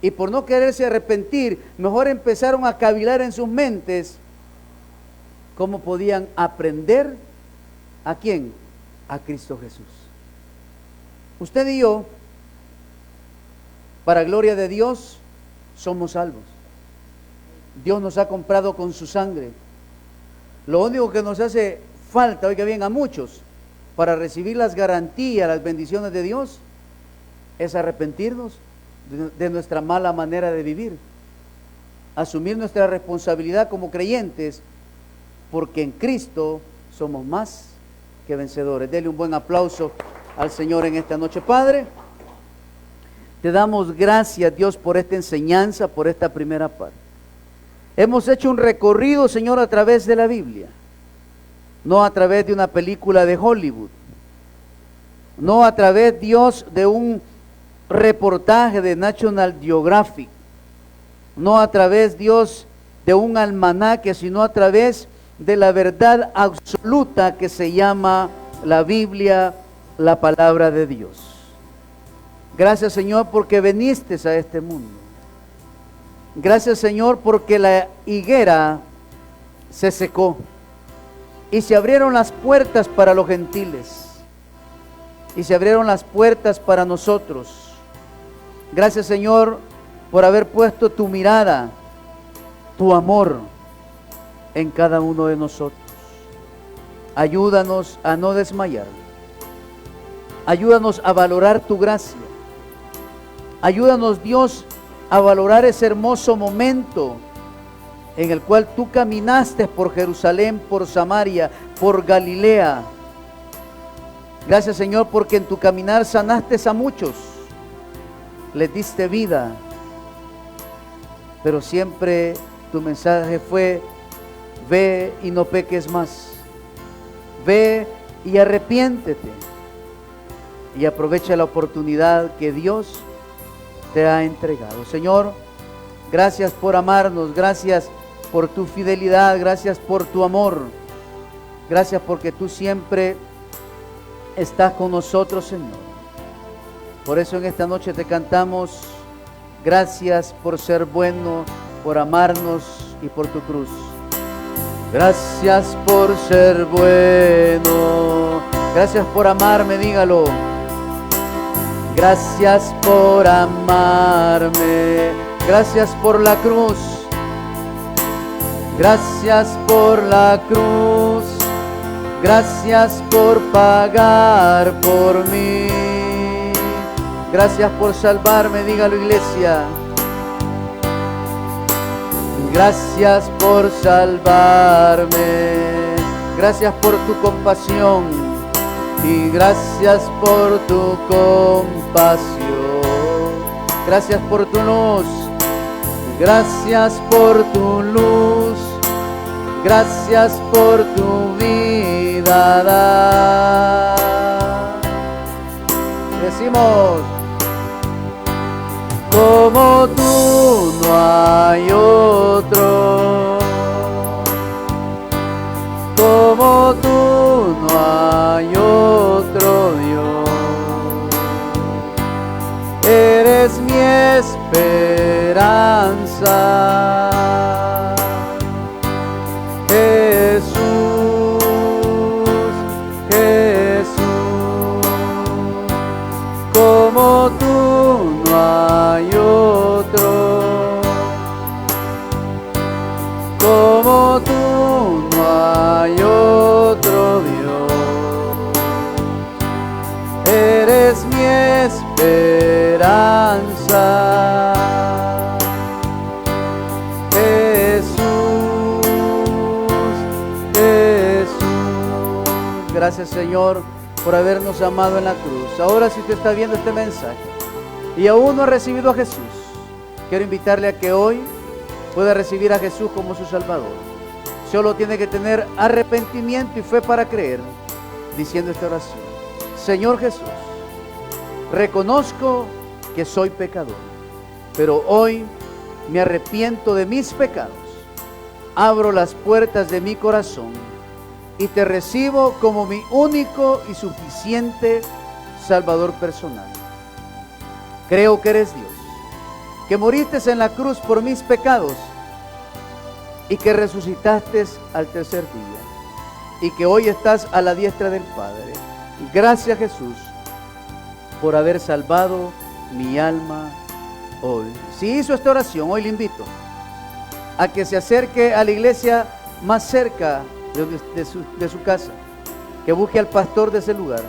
Y por no quererse arrepentir, mejor empezaron a cavilar en sus mentes cómo podían aprender ¿a quién? A Cristo Jesús. Usted y yo, para gloria de Dios, somos salvos. Dios nos ha comprado con su sangre. Lo único que nos hace falta, oiga bien, a muchos, para recibir las garantías, las bendiciones de Dios, es arrepentirnos de nuestra mala manera de vivir, asumir nuestra responsabilidad como creyentes, porque en Cristo somos más que vencedores. Dele un buen aplauso al Señor en esta noche. Padre, te damos gracias, Dios, por esta enseñanza, por esta primera parte. Hemos hecho un recorrido, Señor, a través de la Biblia, no a través de una película de Hollywood, no a través, Dios, de un reportaje de National Geographic, no a través, Dios, de un almanaque, sino a través de la verdad absoluta que se llama la Biblia, la palabra de Dios. Gracias, Señor, porque viniste a este mundo. Gracias, Señor, porque la higuera se secó y se abrieron las puertas para los gentiles y se abrieron las puertas para nosotros. Gracias, Señor, por haber puesto tu mirada, tu amor en cada uno de nosotros. Ayúdanos a no desmayar. Ayúdanos a valorar tu gracia. Ayúdanos, Dios, a valorar ese hermoso momento en el cual tú caminaste por Jerusalén, por Samaria, por Galilea. Gracias, Señor, porque en tu caminar sanaste a muchos, les diste vida, pero siempre tu mensaje fue: ve y no peques más, ve y arrepiéntete, y aprovecha la oportunidad que Dios te ha entregado. Señor, gracias por amarnos, gracias por tu fidelidad, gracias por tu amor, gracias porque tú siempre estás con nosotros, Señor. Por eso en esta noche te cantamos: gracias por ser bueno, por amarnos y por tu cruz. Gracias por ser bueno, gracias por amarme, dígalo. Gracias por amarme, gracias por la cruz. Gracias por la cruz, gracias por pagar por mí. Gracias por salvarme, dígalo, iglesia. Gracias por salvarme, gracias por tu compasión y gracias por tu compasión. Gracias por tu luz, gracias por tu luz, gracias por tu vida dar. Decimos: como tú no hay otro, como tú no hay otro Dios. Eres mi esperanza, Jesús, Jesús. Como tú no hay otro, como tú no Señor, por habernos amado en la cruz. Ahora, si usted está viendo este mensaje y aún no ha recibido a Jesús, quiero invitarle a que hoy pueda recibir a Jesús como su Salvador. Solo tiene que tener arrepentimiento y fe para creer, diciendo esta oración: Señor Jesús, reconozco que soy pecador, pero hoy me arrepiento de mis pecados. Abro las puertas de mi corazón y te recibo como mi único y suficiente Salvador personal. Creo que eres Dios, que moriste en la cruz por mis pecados y que resucitaste al tercer día y que hoy estás a la diestra del Padre. Gracias, Jesús, por haber salvado mi alma hoy. Si hizo esta oración, hoy le invito a que se acerque a la iglesia más cerca de su casa, que busque al pastor de ese lugar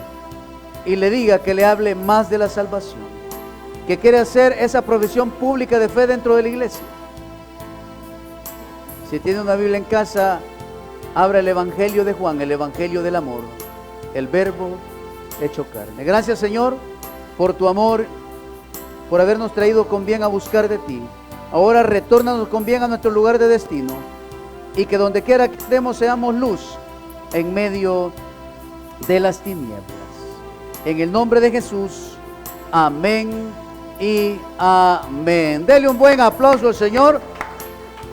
y le diga que le hable más de la salvación, que quiere hacer esa profesión pública de fe dentro de la iglesia. Si tiene una Biblia en casa, abra el Evangelio de Juan, el Evangelio del amor, el verbo hecho carne. Gracias, Señor, por tu amor, por habernos traído con bien a buscar de ti. Ahora retórnanos con bien a nuestro lugar de destino y que donde quiera que estemos seamos luz en medio de las tinieblas. En el nombre de Jesús, amén y amén. Dele un buen aplauso al Señor.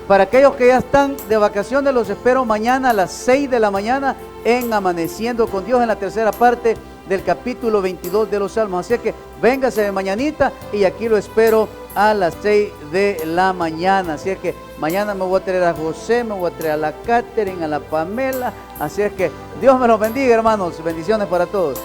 Para aquellos que ya están de vacaciones, los espero mañana a las 6 de la mañana en Amaneciendo con Dios, en la tercera parte del capítulo 22 de los Salmos. Así que véngase de mañanita y aquí lo espero a las 6 de la mañana. Así es que mañana me voy a traer a José, me voy a traer a la Catherine, a la Pamela. Así es que Dios me los bendiga, hermanos. Bendiciones para todos.